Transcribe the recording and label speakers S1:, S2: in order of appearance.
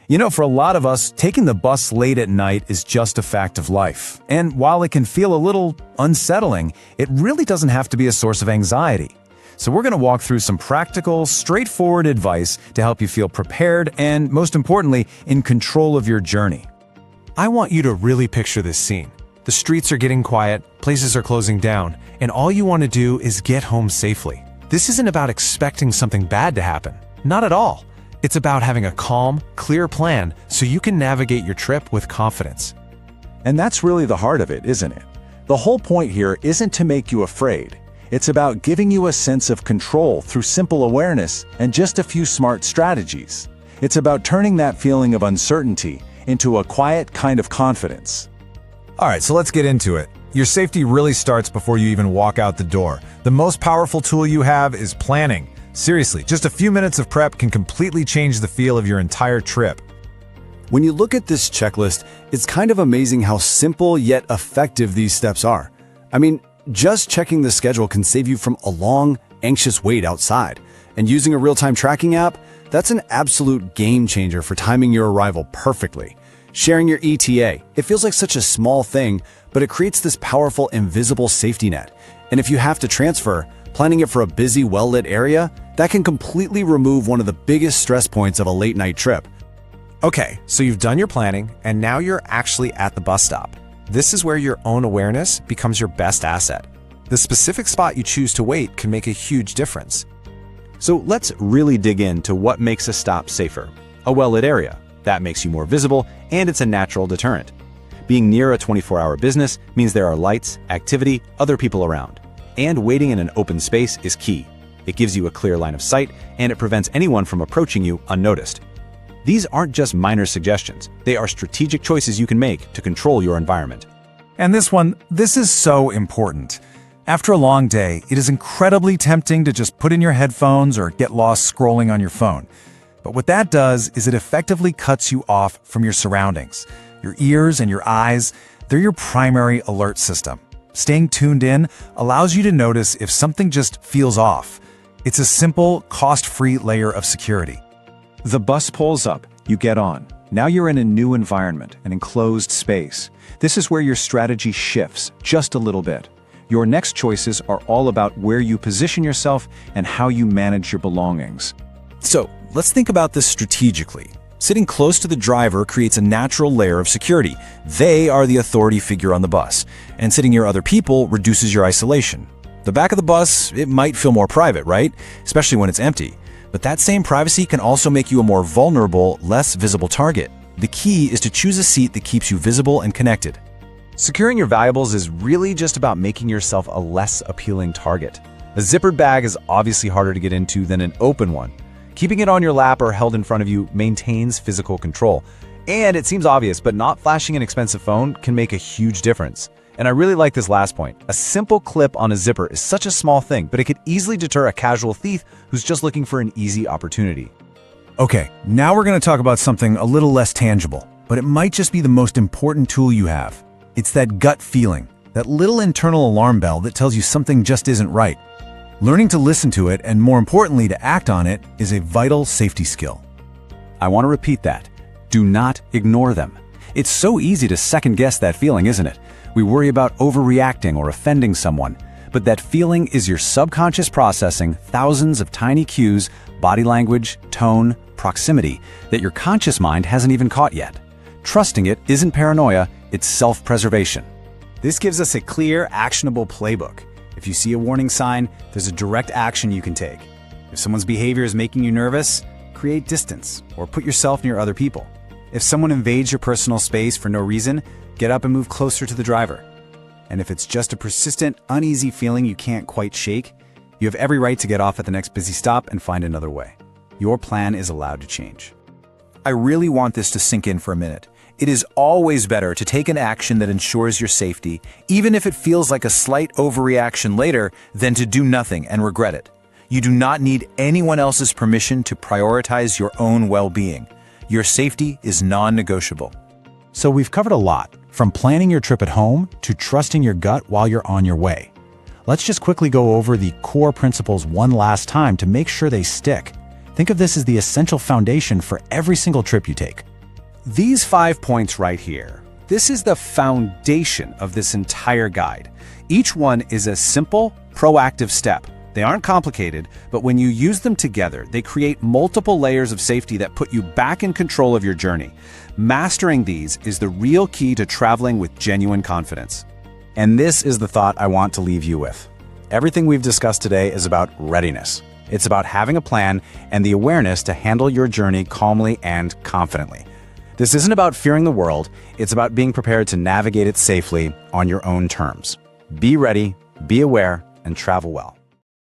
S1: For a lot of us, taking the bus late at night is just a fact of life. And while it can feel a little unsettling, it really doesn't have to be a source of anxiety. So we're going to walk through some practical, straightforward advice to help you feel prepared and, most importantly, in control of your journey.
S2: I want you to really picture this scene. The streets are getting quiet, places are closing down, and all you want to do is get home safely. This isn't about expecting something bad to happen. Not at all. It's about having a calm, clear plan so you can navigate your trip with confidence.
S3: And that's really the heart of it, isn't it? The whole point here isn't to make you afraid. It's about giving you a sense of control through simple awareness and just a few smart strategies. It's about turning that feeling of uncertainty into a quiet kind of confidence.
S1: All right, so let's get into it. Your safety really starts before you even walk out the door. The most powerful tool you have is planning. Seriously, just a few minutes of prep can completely change the feel of your entire trip.
S4: When you look at this checklist, it's kind of amazing how simple yet effective these steps are. Just checking the schedule can save you from a long, anxious wait outside. And using a real-time tracking app, that's an absolute game changer for timing your arrival perfectly. Sharing your ETA, it feels like such a small thing, but it creates this powerful invisible safety net. And if you have to transfer, planning it for a busy, well-lit area, that can completely remove one of the biggest stress points of a late-night trip.
S2: Okay, so you've done your planning, and now you're actually at the bus stop. This is where your own awareness becomes your best asset. The specific spot you choose to wait can make a huge difference.
S3: So let's really dig into what makes a stop safer. A well-lit area. That makes you more visible, and it's a natural deterrent. Being near a 24-hour business means there are lights, activity, other people around. And waiting in an open space is key. It gives you a clear line of sight, and it prevents anyone from approaching you unnoticed. These aren't just minor suggestions. They are strategic choices you can make to control your environment.
S1: And this is so important. After a long day, it is incredibly tempting to just put in your headphones or get lost scrolling on your phone. But what that does is it effectively cuts you off from your surroundings. Your ears and your eyes, they're your primary alert system. Staying tuned in allows you to notice if something just feels off. It's a simple, cost-free layer of security.
S3: The bus pulls up, you get on. Now you're in a new environment, an enclosed space. This is where your strategy shifts just a little bit. Your next choices are all about where you position yourself and how you manage your belongings.
S4: So, let's think about this strategically. Sitting close to the driver creates a natural layer of security. They are the authority figure on the bus, and sitting near other people reduces your isolation. The back of the bus, it might feel more private, right? Especially when it's empty. But that same privacy can also make you a more vulnerable, less visible target. The key is to choose a seat that keeps you visible and connected.
S3: Securing your valuables is really just about making yourself a less appealing target. A zippered bag is obviously harder to get into than an open one. Keeping it on your lap or held in front of you maintains physical control. And it seems obvious, but not flashing an expensive phone can make a huge difference. And I really like this last point. A simple clip on a zipper is such a small thing, but it could easily deter a casual thief who's just looking for an easy opportunity.
S1: Okay, now we're going to talk about something a little less tangible, but it might just be the most important tool you have. It's that gut feeling, that little internal alarm bell that tells you something just isn't right. Learning to listen to it, and more importantly, to act on it, is a vital safety skill.
S3: I want to repeat that. Do not ignore them. It's so easy to second-guess that feeling, isn't it? We worry about overreacting or offending someone, but that feeling is your subconscious processing thousands of tiny cues, body language, tone, proximity, that your conscious mind hasn't even caught yet. Trusting it isn't paranoia, it's self-preservation.
S4: This gives us a clear, actionable playbook. If you see a warning sign, there's a direct action you can take. If someone's behavior is making you nervous, create distance or put yourself near other people. If someone invades your personal space for no reason, get up and move closer to the driver. And if it's just a persistent, uneasy feeling you can't quite shake, you have every right to get off at the next busy stop and find another way. Your plan is allowed to change. I really want this to sink in for a minute. It is always better to take an action that ensures your safety, even if it feels like a slight overreaction later, than to do nothing and regret it. You do not need anyone else's permission to prioritize your own well-being. Your safety is non-negotiable.
S1: So we've covered a lot, from planning your trip at home to trusting your gut while you're on your way. Let's just quickly go over the core principles one last time to make sure they stick. Think of this as the essential foundation for every single trip you take.
S2: These 5 points right here, this is the foundation of this entire guide. Each one is a simple, proactive step. They aren't complicated, but when you use them together, they create multiple layers of safety that put you back in control of your journey. Mastering these is the real key to traveling with genuine confidence.
S4: And this is the thought I want to leave you with. Everything we've discussed today is about readiness. It's about having a plan and the awareness to handle your journey calmly and confidently. This isn't about fearing the world, it's about being prepared to navigate it safely on your own terms. Be ready, be aware, and travel well.